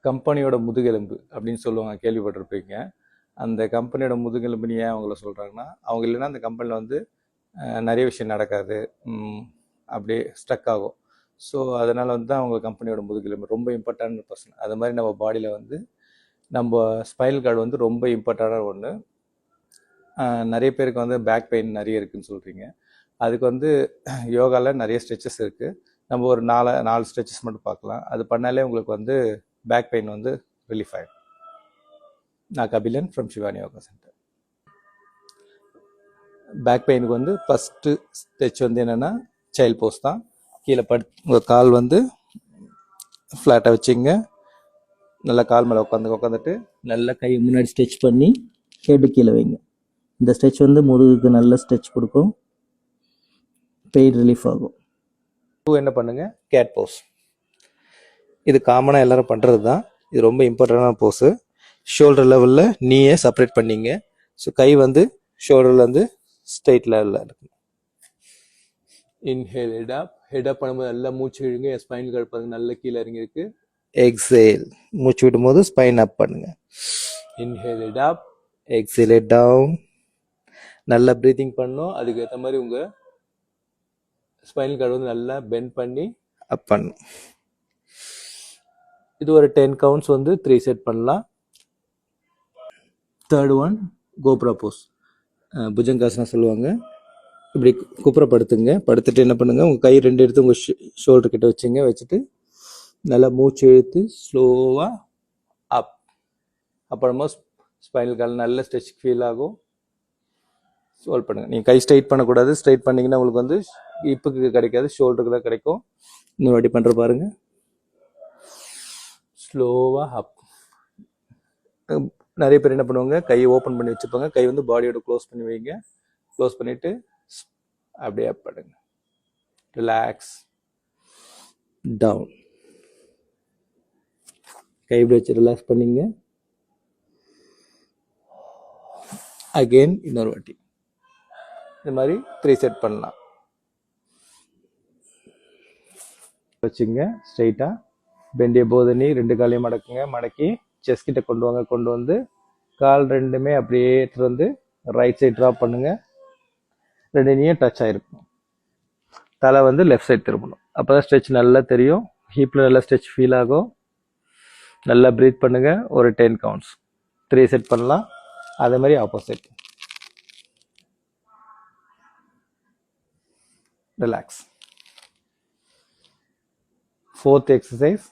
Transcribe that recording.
கம்பெனியோட முதுகெலும்பு அப்படின்னு சொல்லுவாங்க, கேள்விப்பட்டிருப்பீங்க. அந்த கம்பெனியோட முதுகெலும்புன்னு ஏன் அவங்கள சொல்கிறாங்கன்னா, அவங்க இல்லைன்னா அந்த கம்பெனியில் வந்து நிறைய விஷயம் நடக்காது, அப்படியே ஸ்டக் ஆகும். ஸோ அதனால் வந்து அவங்க கம்பெனியோட முதுகெலும்பு ரொம்ப இம்பார்ட்டன்ட் பர்சன். அது மாதிரி நம்ம பாடியில் வந்து நம்ம ஸ்பைனல் கார்டு வந்து ரொம்ப இம்பார்ட்டண்டான ஒன்று. நிறைய பேருக்கு வந்து பேக் பெயின் நிறைய இருக்குதுன்னு சொல்கிறீங்க. அதுக்கு வந்து யோகாவில் நிறைய ஸ்ட்ரெச்சஸ் இருக்குது. நம்ம ஒரு நாலு ஸ்ட்ரெச்சஸ் மட்டும் பார்க்கலாம். அது பண்ணாலே உங்களுக்கு வந்து பேக் பெயின் வந்து ரிலீஃப் ஆகிடும். நான் Kabilan from Shivani Yoga centre. Back பெயினுக்கு வந்து ஃபஸ்ட்டு ஸ்ட்ரெச் வந்து என்னென்னா சைல்ட் போஸ் தான். கீழே உங்கள் கால் வந்து ஃப்ளாட்டாக வச்சுங்க. நல்லா கால் மேலே உட்காந்துட்டு நல்லா கை முன்னாடி ஸ்ட்ரெச் பண்ணி ஹெட்டு கீழே வைங்க. இந்த ஸ்ட்ரெச் வந்து முதுகுக்கு நல்ல ஸ்ட்ரெச் கொடுக்கும், பெயின் ரிலீஃப் ஆகும். என்ன பண்ணுங்க, கேட் போஸ். இது காமனாக எல்லாரும் பண்ணுறது தான். இது ரொம்ப இம்பார்ட்டண்டான போஸு. ஷோல்டர் லெவலில் நீயே செப்பரேட் பண்ணிங்க. ஸோ கை வந்து ஷோல்டர்லேருந்து ஸ்ட்ரெயிட் லெவலில் இருக்கும். இன்ஹேல் ஹெட் அப் பண்ணும்போது நல்லா மூச்சு விடுங்க. ஸ்பைனல் கார்டு பாருங்க நல்லா கீழே இறங்கியிருக்கு. எக்ஸேல் மூச்சு விடும்போது ஸ்பைன் அப் பண்ணுங்க. Inhale head up, exhale head down. நல்லா ப்ரீத்திங் பண்ணணும். அதுக்கு ஏற்ற மாதிரி உங்கள் ஸ்பைனல் கார்டு வந்து நல்லா பெண்ட் பண்ணி அப் பண்ணும். இது ஒரு 10 கவுண்ட்ஸ் வந்து 3 செட் பண்ணலாம். Third one cobra Bose, Bhujangasana சொல்லுவாங்க. இப்படி குப்புறப்படுத்துங்க. படுத்துட்டு என்ன பண்ணுங்க, உங்கள் கை ரெண்டு எடுத்து உங்கள் ஷோல்டர் கிட்ட வச்சுட்டு நல்லா மூச்சு இழுத்து ஸ்லோவாக அப். அப்புறமா ஸ்பைனல் கார்டு நல்ல ஸ்ட்ரெச் ஃபீல் ஆகும். ஹோல்ட் பண்ணுங்க. நீங்கள் கை ஸ்ட்ரைட் பண்ணக்கூடாது. ஸ்ட்ரைட் பண்ணிங்கன்னா உங்களுக்கு வந்து இப்புக்கு கிடைக்காது, ஷோல்டருக்கு தான் கிடைக்கும். இன்னொரு வாட்டி பண்ணுற பாருங்க. ஸ்லோவாக அப். நிறைய பேர் என்ன பண்ணுவாங்க, கையை ஓப்பன் பண்ணி வச்சுப்பாங்க. கை வந்து பாடியோட க்ளோஸ் பண்ணி வைங்க. க்ளோஸ் பண்ணிவிட்டு அப்படியே அப் பண்ணுங்க. Relax down. கை இப்படி வச்சு ரிலாக்ஸ் பண்ணிங்க. அகெயின் இன்னொரு வாட்டி. இந்த மாதிரி 3 செட் பண்ணலாம். வச்சுங்க ஸ்ட்ரைட்டாக. பெண்டிய போதனி 2 காலையும் மடக்குங்க. மடக்கி செஸ்ட் கிட்ட கொண்டு வந்து கால் ரெண்டுமே அப்படியே எடுத்துகிட்டு வந்து ரைட் சைட் ட்ராப் பண்ணுங்க. 2 நீயும் டச் ஆகிருக்கும். தலை வந்து லெஃப்ட் சைட் திரும்பணும். அப்போ தான் ஸ்ட்ரெச் நல்லா தெரியும். ஹீப்பில் நல்லா ஸ்ட்ரெச் ஃபீல் ஆகும். நல்லா ப்ரீத் பண்ணுங்க. ஒரு 10 கவுண்ட்ஸ் 3 செட் பண்ணலாம். அதே மாதிரி ஆப்போசிட். ரிலாக்ஸ். 4th exercise